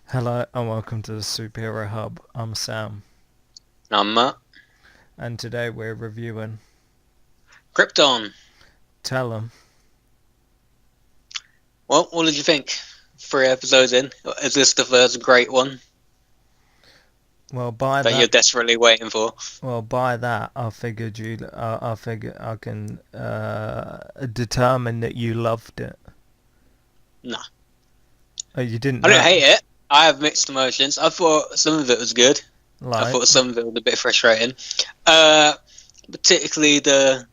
Hello and welcome to the Superhero Hub. I'm Sam, Number and today we're reviewing Krypton. Tell 'em. Well, what did you think? 3 episodes in. Is this the first great one Well, by that you're that, desperately waiting for? I figured you. I figure I can determine that you loved it. No, Oh, you didn't I didn't know, hate it. I have mixed emotions. I thought some of it was good. I like. thought some of it was a bit frustrating. Uh, Particularly the.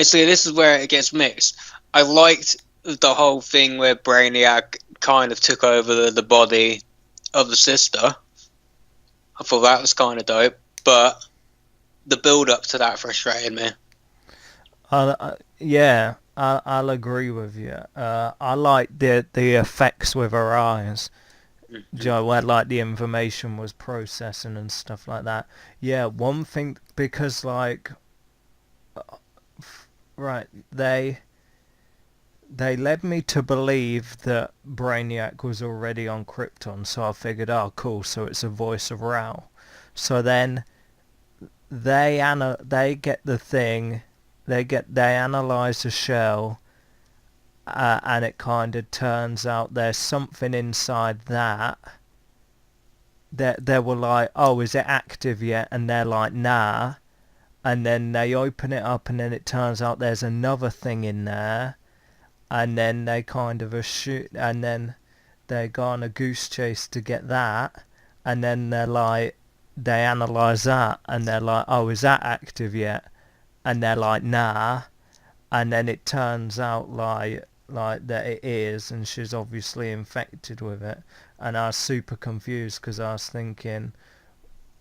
See, this is where it gets mixed. I liked the whole thing where Brainiac kind of took over the body of the sister. I thought that was kind of dope, but the build up to that frustrated me. Yeah, I'll agree with you. I like the effects with her eyes. Mm-hmm. Joe, where like the information was processing and stuff like that. Yeah, one thing because like right they led me to believe that Brainiac was already on Krypton, so I figured, oh, cool, so it's a voice of Rhom. So then they get the thing, they analyze the shell, and it kind of turns out there's something inside that. They were like, oh, is it active yet? And they're like, nah. And then they open it up, and then it turns out there's another thing in there, and then they kind of shoot, and then they go on a goose chase to get that, and then they're like, they analyze that, and they're like, oh, is that active yet? And they're like, nah. And then it turns out like that it is, and she's obviously infected with it. And I was super confused because I was thinking,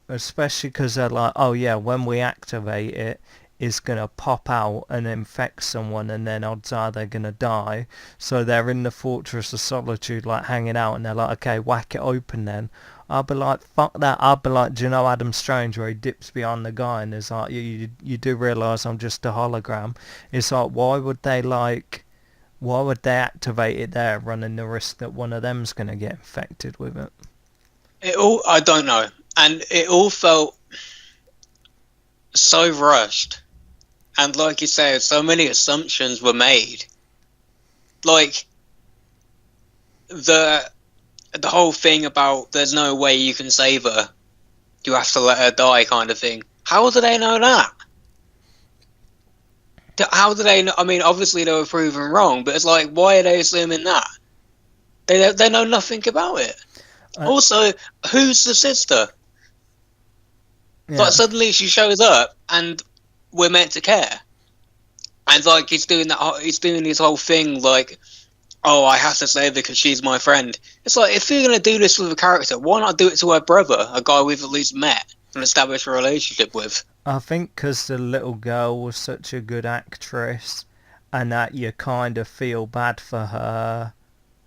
especially because they're like, oh yeah, when we activate it, it's going to pop out and infect someone, and then odds are they're going to die. So they're in the Fortress of Solitude, like hanging out, and they're like, okay, whack it open then. I'll be like, fuck that. I'll be like, do you know Adam Strange where he dips behind the guy and is like, you do realise I'm just a hologram. It's like, why would they activate it there, running the risk that one of them's going to get infected with it? I don't know, and it all felt so rushed. And like you said, so many assumptions were made. Like the the whole thing about there's no way you can save her, you have to let her die, kind of thing. How do they know that? How do they know? I mean, obviously they were proven wrong, but it's like, why are they assuming that? They know nothing about it. Uh, Also, who's the sister? Like yeah. suddenly she shows up, and we're meant to care. And like he's doing his whole thing like, oh, I have to save her because she's my friend. It's like, if you're gonna do this with a character, why not do it to her brother, a guy we've at least met and established a relationship with? I think 'cause the little girl was such a good actress, and that you kind of feel bad for her.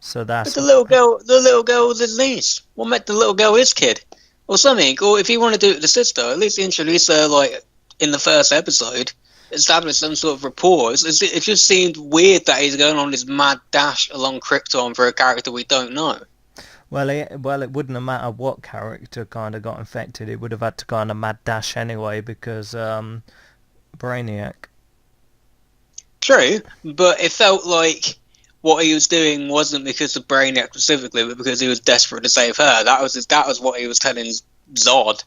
So But that's the little girl was his niece. What made the little girl his kid, or something? Or if he want to do it with the sister, at least introduce her like in the first episode. Establish some sort of rapport. It just seemed weird that he's going on this mad dash along Krypton for a character we don't know. it wouldn't have mattered what character kind of got infected. It would have had to go on a mad dash anyway because Brainiac. True, but it felt like what he was doing wasn't because of Brainiac specifically, but because he was desperate to save her. That was what he was telling Zod.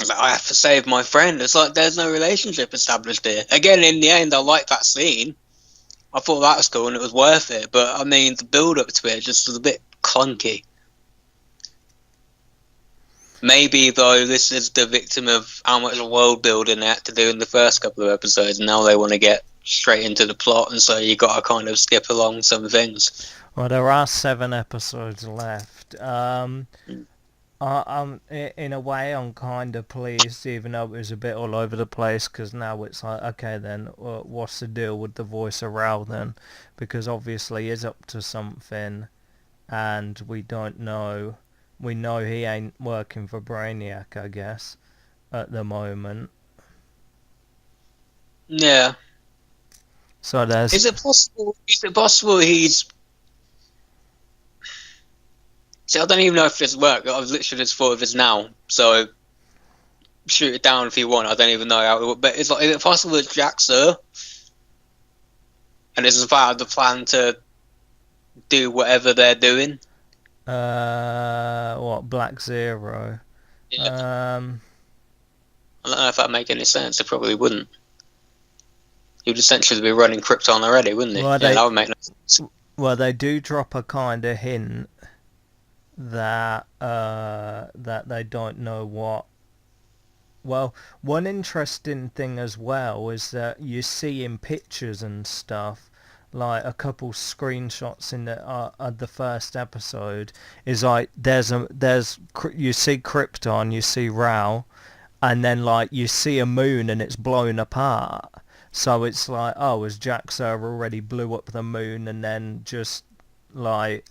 Like, I have to save my friend. It's like there's no relationship established here. Again, in the end, I liked that scene. I thought that was cool and it was worth it. But I mean, the build up to it just was a bit clunky. Maybe though, this is the victim of how much world building they had to do in the first couple of episodes, and now they want to get straight into the plot, and so you got to kind of skip along some things. Well, there are 7 episodes left. In a way, I'm kind of pleased, even though it was a bit all over the place, because now it's like, okay, then, what's the deal with the voice of Raoul then? Because obviously he's up to something, and we don't know. We know he ain't working for Brainiac, I guess, at the moment. Yeah, So there's, is it possible? Is it possible he's See, I don't even know if this worked. I've literally just thought of this now. So, shoot it down if you want. I don't even know how it would. But it's like, is it possible that Jack's there? And this is part of the plan to do whatever they're doing? What, Black Zero? Yeah. I don't know if that'd make any sense. It probably wouldn't. He would essentially be running Krypton already, wouldn't he? Well, Yeah, that would make no sense. Well, they do drop a kind of hint that that they don't know what. Well, one interesting thing as well is that you see in pictures and stuff, like a couple screenshots in the first episode, is like you see Krypton, you see Rhom, and then like you see a moon and it's blown apart. So it's like, oh, as Jaxar already blew up the moon and then just like,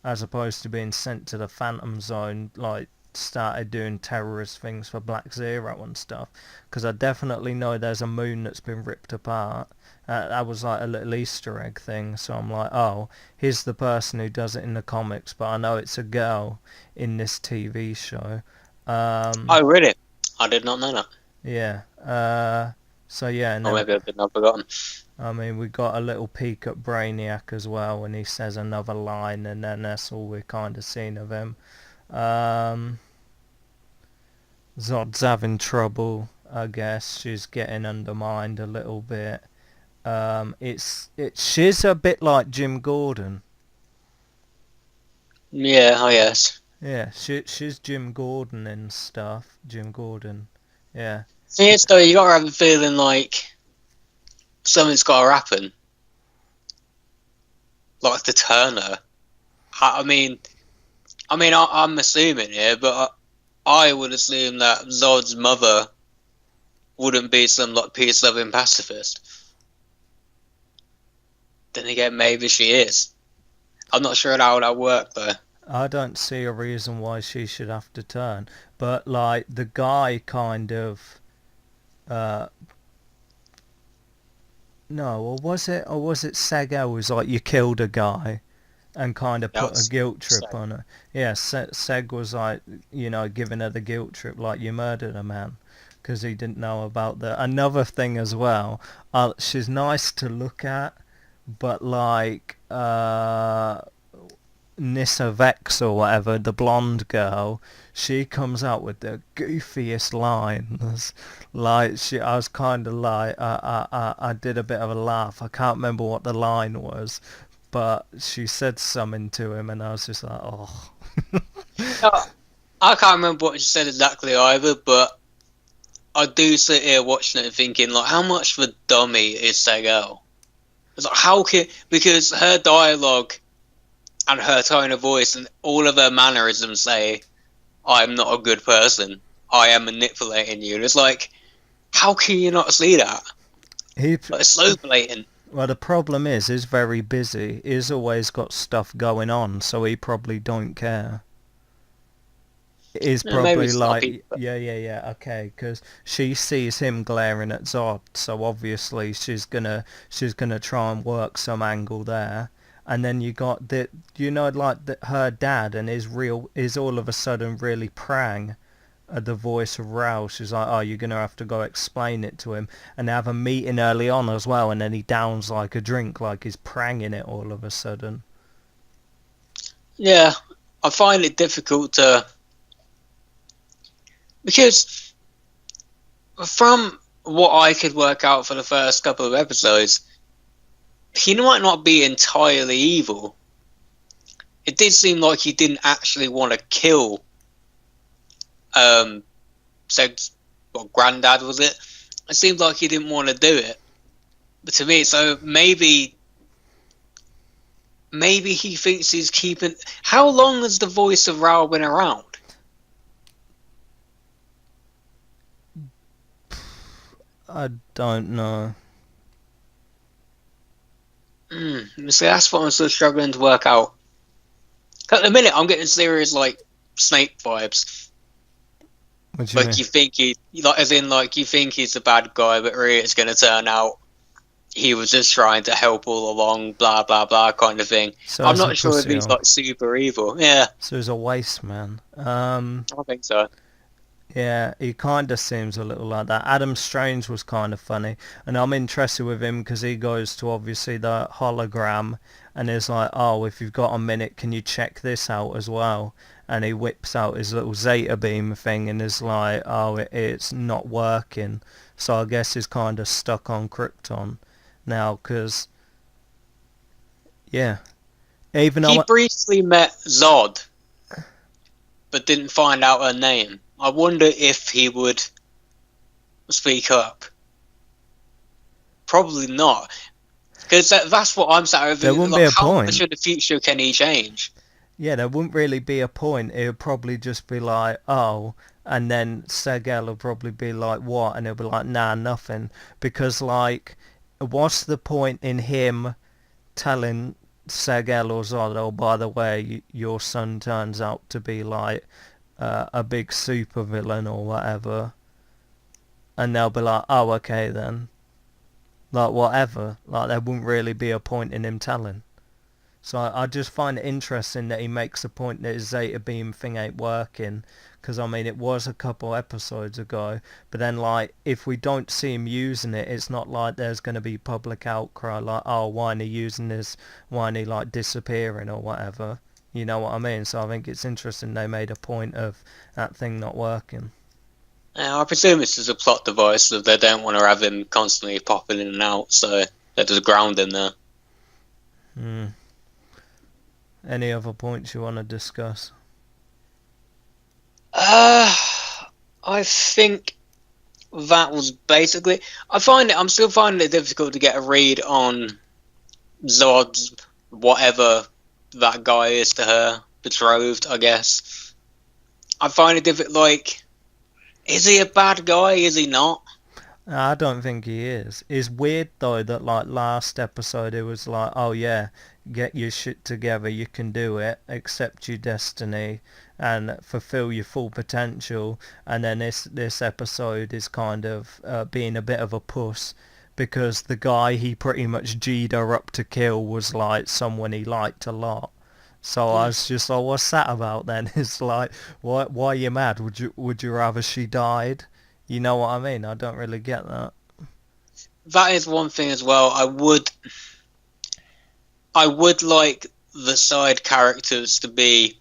as opposed to being sent to the Phantom Zone, like started doing terrorist things for Black Zero and stuff. Because I definitely know there's a moon that's been ripped apart. That was like a little Easter egg thing. So I'm like, oh, here's the person who does it in the comics, but I know it's a girl in this TV show. Oh, really? I did not know that. Yeah. So yeah. And or maybe I've not forgotten. I mean, we got a little peek at Brainiac as well when he says another line, and then that's all we're kind of seeing of him. Zod's having trouble, I guess. She's getting undermined a little bit. She's a bit like Jim Gordon. Yeah, oh yes. Yeah, she's Jim Gordon and stuff. Jim Gordon, yeah. See, so you gotta have a feeling like something's gotta happen. Like the Turner. I'm assuming here, but I would assume that Zod's mother wouldn't be some like peace-loving pacifist. Then again, maybe she is. I'm not sure how that worked though. I don't see a reason why she should have to turn, but like the guy kind of, no, or was it Seg was like, you killed a guy, and kind of put a guilt trip Seg on her. Yeah, Seg was like, giving her the guilt trip, like you murdered a man, because he didn't know about another thing as well. She's nice to look at, but like Nissa Vex or whatever, the blonde girl, she comes out with the goofiest lines. Like I was kind of like, I did a bit of a laugh. I can't remember what the line was, but she said something to him, and I was just like, oh. I can't remember what she said exactly either, but I do sit here watching it and thinking, like, how much of a dummy is Segel? It's like, because her dialogue and her tone of voice and all of her mannerisms say, I'm not a good person. I am manipulating you. And it's like, how can you not see that? It's so blatant. Well, the problem is, he's very busy. He's always got stuff going on, so he probably don't care. He's probably like, yeah, okay, because she sees him glaring at Zod, so obviously she's gonna try and work some angle there. And then you got her dad and is all of a sudden really prang at the voice of Rao. She's like, oh, you're going to have to go explain it to him. And they have a meeting early on as well, and then he downs like a drink, like he's pranging it all of a sudden. Yeah, I find it difficult to... Because from what I could work out for the first couple of episodes, he might not be entirely evil. It did seem like he didn't actually want to kill Seg's granddad, was it? It seemed like he didn't want to do it. But to me, so maybe he thinks he's keeping... How long has the voice of Rao been around? I don't know. See, that's what I'm still struggling to work out. At the minute, I'm getting serious, like, Snake vibes. What do you mean? You think you think he's a bad guy, but really it's going to turn out he was just trying to help all along, blah blah blah kind of thing. So I'm it's a not sure if pussy he's hole. like super evil. Yeah, So he's a waste man. I think so. Yeah, he kind of seems a little like that. Adam Strange was kind of funny, and I'm interested with him because he goes to obviously the hologram and is like, oh, if you've got a minute, can you check this out as well? And he whips out his little Zeta beam thing and is like, oh, it's not working. So I guess he's kind of stuck on Krypton now because, yeah. Even He though briefly met Zod, but didn't find out her name. I wonder if he would speak up. Probably not, because that's what I'm saying. there wouldn't be Like, a how point. much of the future can he change? Yeah, there wouldn't really be a point. It would probably just be like, oh, and then Segel will probably be like, what? And he'll be like, nah, nothing. Because, like, what's the point in him telling Segel or Zod, oh, by the way, your son turns out to be, like, a big supervillain or whatever. And they'll be like, oh, okay then. Like, whatever. Like, there wouldn't really be a point in him telling. So I just find it interesting that he makes a point that his Zeta Beam thing ain't working. Because, I mean, it was a couple episodes ago. But then, like, if we don't see him using it, it's not like there's going to be public outcry. Like, oh, why ain't he using this? Why ain't he, like, disappearing or whatever? You know what I mean? So I think it's interesting they made a point of that thing not working. I presume it's just a plot device that they don't want to have him constantly popping in and out, so they just ground him there. Hmm. Any other points you want to discuss? I think that was basically. I'm still finding it difficult to get a read on Zod's whatever that guy is to her, betrothed, I guess. I find it difficult. Like, is he a bad guy? Is he not? I don't think he is. It's weird though that like last episode it was like, oh yeah, get your shit together, you can do it, accept your destiny and fulfill your full potential, and then this episode is kind of being a bit of a puss because the guy he pretty much G'd her up to kill was like someone he liked a lot. So I was just like, what's that about then? It's like, why are you mad? Would you rather she died? You know what I mean? I don't really get that. That is one thing as well. I would like the side characters to be,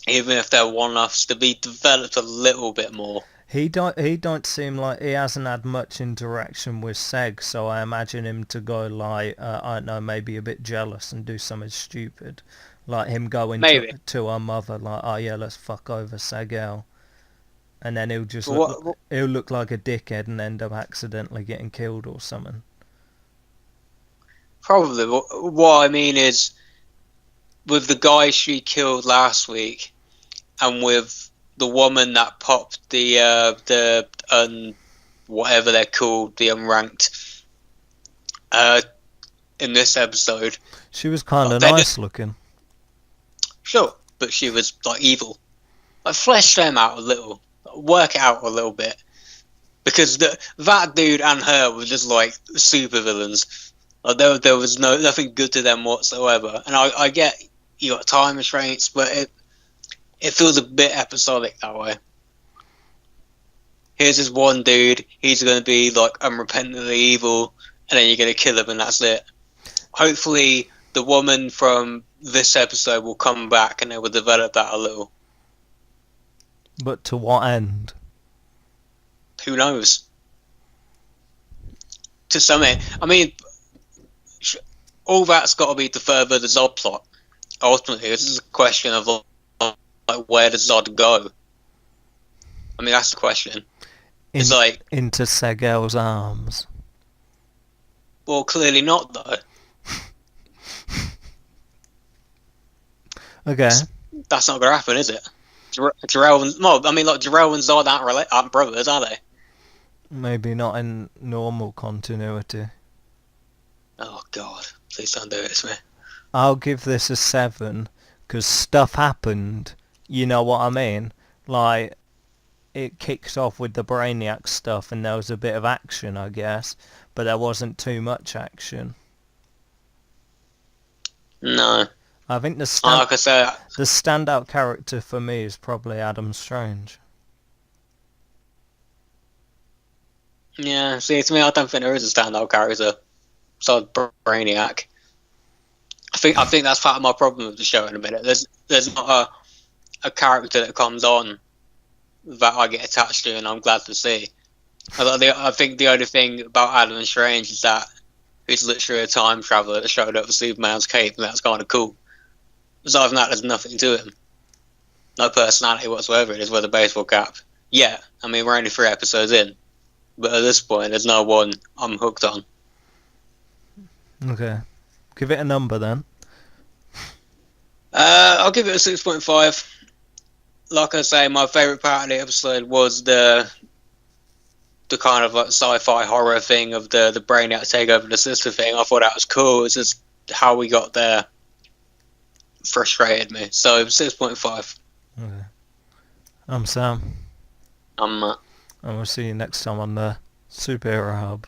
even if they're one-offs, to be developed a little bit more. He don't seem like he hasn't had much interaction with Seg, so I imagine him to go like I don't know, maybe a bit jealous and do something stupid, like him going Maybe. to her mother like, oh yeah, let's fuck over Segel, and then he'll just But he'll look like a dickhead and end up accidentally getting killed or something. probably. What I mean is, with the guy she killed last week, and with the woman that popped whatever they're called, the unranked, in this episode. She was kind of They're nice looking. Sure, but she was like evil. Like, flesh them out a little, work it out a little bit, because that dude and her were just like super villains. Like, there was nothing good to them whatsoever. And I get you got time restraints, but it feels a bit episodic that way. Here's this one dude, he's going to be like unrepentantly evil, and then you're going to kill him, and that's it. Hopefully, the woman from this episode will come back and they will develop that a little. But to what end? Who knows? To some end. I mean, all that's got to be to further the Zod plot. Ultimately, this is a question of like where does Zod go? I mean, that's the question. It's like, into Segel's arms. well, clearly not though. Okay. That's not going to happen, is it? Jarrell and Jarrell and Zod aren't brothers, are they? Maybe not in normal continuity. Oh God, please don't do it to me. I'll give this a 7 because stuff happened. You know what I mean? Like, it kicks off with the Brainiac stuff and there was a bit of action, I guess. but there wasn't too much action. No. I think the Like I say, standout character for me is probably Adam Strange. yeah, see, to me, I don't think there is a standout character besides Brainiac. I think that's part of my problem with the show in a minute. There's not a character that comes on that I get attached to and I'm glad to see. I think the only thing about Adam Strange is that he's literally a time traveller that showed up with Superman's cape, and that's kind of cool. Aside from that, there's nothing to him. No personality whatsoever. It is with a baseball cap. Yeah, I mean, we're only 3 episodes in, but at this point, there's no one I'm hooked on. Okay. Give it a number then. I'll give it a 6.5. Like I say, my favourite part of the episode was the kind of like sci-fi horror thing of the Brainiac take over the sister thing. I thought that was cool. It's just how we got there frustrated me. So 6.5. Okay. I'm Sam. I'm And we'll see you next time on the Superhero Hub.